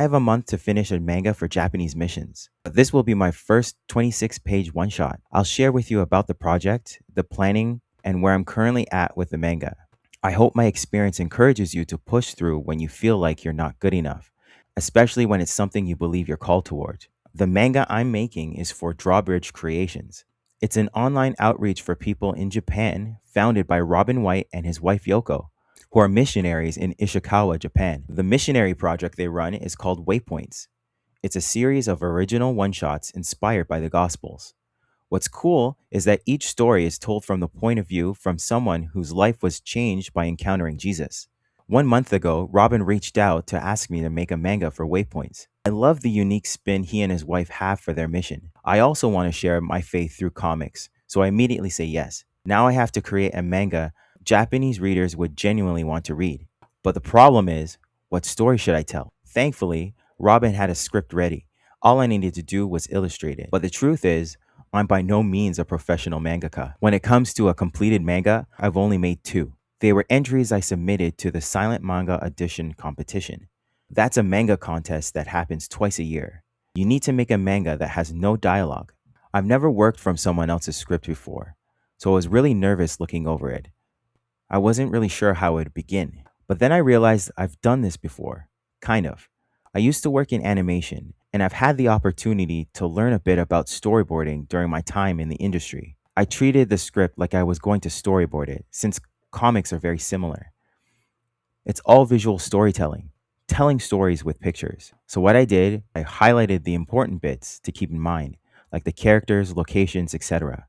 I have a month to finish a manga for Japanese missions. This will be my first 26-page one-shot. I'll share with you about the project, the planning, and where I'm currently at with the manga. I hope my experience encourages you to push through when you feel like you're not good enough, especially when it's something you believe you're called toward. The manga I'm making is for Drawbridge Creations. It's an online outreach for people in Japan founded by Robin White and his wife Yoko, who are missionaries in Ishikawa, Japan. The missionary project they run is called Waypoints. It's a series of original one-shots inspired by the Gospels. What's cool is that each story is told from the point of view from someone whose life was changed by encountering Jesus. 1 month ago, Robin reached out to ask me to make a manga for Waypoints. I love the unique spin he and his wife have for their mission. I also want to share my faith through comics, so I immediately say yes. Now I have to create a manga Japanese readers would genuinely want to read. But the problem is, what story should I tell? Thankfully, Robin had a script ready. All I needed to do was illustrate it. But the truth is, I'm by no means a professional mangaka. When it comes to a completed manga, I've only made 2. They were entries I submitted to the Silent Manga Edition competition. That's a manga contest that happens twice a year. You need to make a manga that has no dialogue. I've never worked from someone else's script before, so I was really nervous looking over it. I wasn't really sure how it would begin. But then I realized I've done this before. Kind of. I used to work in animation, and I've had the opportunity to learn a bit about storyboarding during my time in the industry. I treated the script like I was going to storyboard it, since comics are very similar. It's all visual storytelling, telling stories with pictures. So what I did, I highlighted the important bits to keep in mind, like the characters, locations, etc.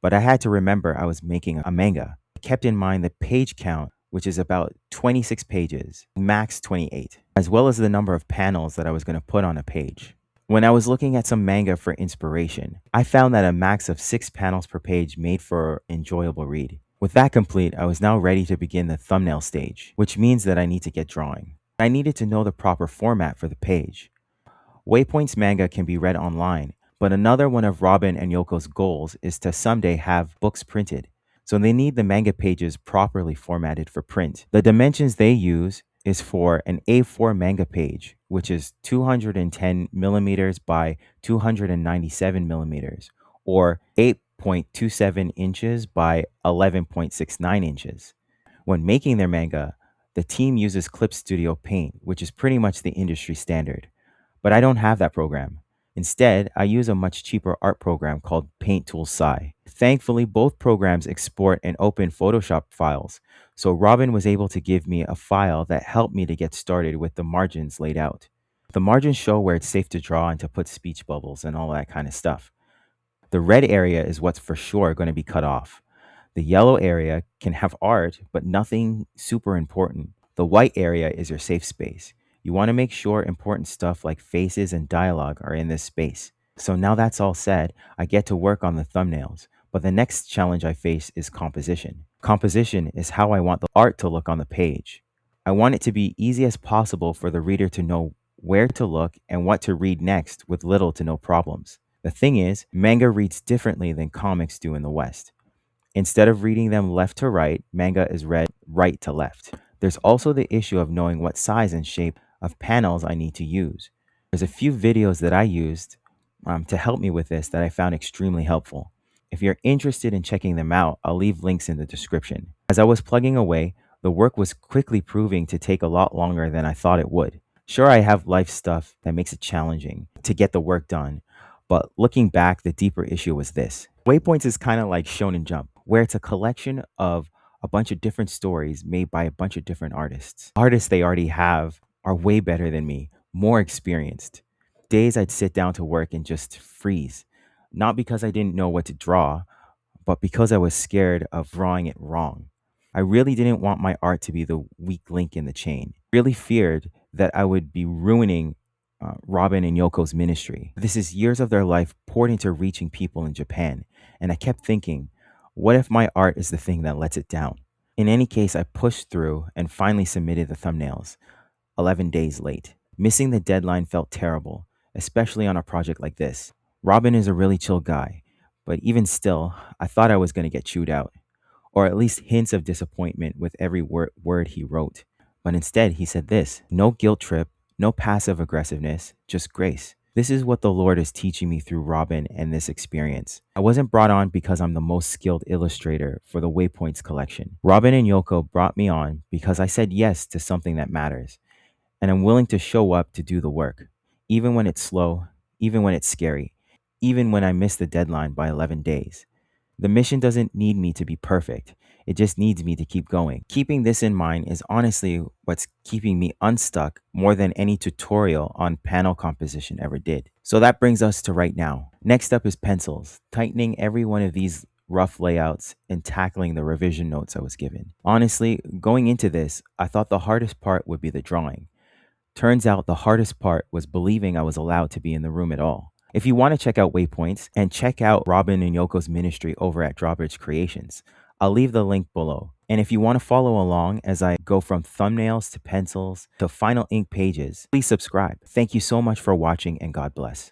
But I had to remember I was making a manga. I kept in mind the page count, which is about 26 pages, max 28, as well as the number of panels that I was going to put on a page. When I was looking at some manga for inspiration, I found that a max of 6 panels per page made for an enjoyable read. With that complete, I was now ready to begin the thumbnail stage, which means that I need to get drawing. I needed to know the proper format for the page. Waypoint's manga can be read online, but another one of Robin and Yoko's goals is to someday have books printed. So they need the manga pages properly formatted for print. The dimensions they use is for an A4 manga page, which is 210 millimeters by 297 millimeters, or 8.27 inches by 11.69 inches. When making their manga, the team uses Clip Studio Paint, which is pretty much the industry standard. But I don't have that program. Instead, I use a much cheaper art program called Paint Tool Sci. Thankfully, both programs export and open Photoshop files, so Robin was able to give me a file that helped me to get started with the margins laid out. The margins show where it's safe to draw and to put speech bubbles and all that kind of stuff. The red area is what's for sure going to be cut off. The yellow area can have art, but nothing super important. The white area is your safe space. You want to make sure important stuff like faces and dialogue are in this space. So now that's all said, I get to work on the thumbnails. But the next challenge I face is composition. Composition is how I want the art to look on the page. I want it to be easy as possible for the reader to know where to look and what to read next with little to no problems. The thing is, manga reads differently than comics do in the West. Instead of reading them left to right, manga is read right to left. There's also the issue of knowing what size and shape of panels I need to use. There's a few videos that I used to help me with this that I found extremely helpful. If you're interested in checking them out, I'll leave links in the description. As I was plugging away, the work was quickly proving to take a lot longer than I thought it would. Sure, I have life stuff that makes it challenging to get the work done, but looking back, the deeper issue was this. Waypoints is kind of like Shonen Jump, where it's a collection of a bunch of different stories made by a bunch of different artists. Artists they already have are way better than me, more experienced. Days I'd sit down to work and just freeze. Not because I didn't know what to draw, but because I was scared of drawing it wrong. I really didn't want my art to be the weak link in the chain. Really feared that I would be ruining Robin and Yoko's ministry. This is years of their life poured into reaching people in Japan, and I kept thinking, what if my art is the thing that lets it down? In any case, I pushed through and finally submitted the thumbnails, 11 days late. Missing the deadline felt terrible, especially on a project like this. Robin is a really chill guy, but even still, I thought I was going to get chewed out, or at least hints of disappointment with every word he wrote. But instead, he said this: no guilt trip, No passive aggressiveness, just grace. This is what the Lord is teaching me through Robin and this experience. I wasn't brought on because I'm the most skilled illustrator for the Waypoints collection. Robin and Yoko brought me on because I said yes to something that matters, and I'm willing to show up to do the work, even when it's slow, even when it's scary, even when I miss the deadline by 11 days. The mission doesn't need me to be perfect. It just needs me to keep going. Keeping this in mind is honestly what's keeping me unstuck more than any tutorial on panel composition ever did. So that brings us to right now. Next up is pencils, tightening every one of these rough layouts and tackling the revision notes I was given. Honestly, going into this, I thought the hardest part would be the drawing. Turns out the hardest part was believing I was allowed to be in the room at all. If you want to check out Waypoints and check out Robin and Yoko's ministry over at Drawbridge Creations, I'll leave the link below. And if you want to follow along as I go from thumbnails to pencils to final ink pages, please subscribe. Thank you so much for watching and God bless.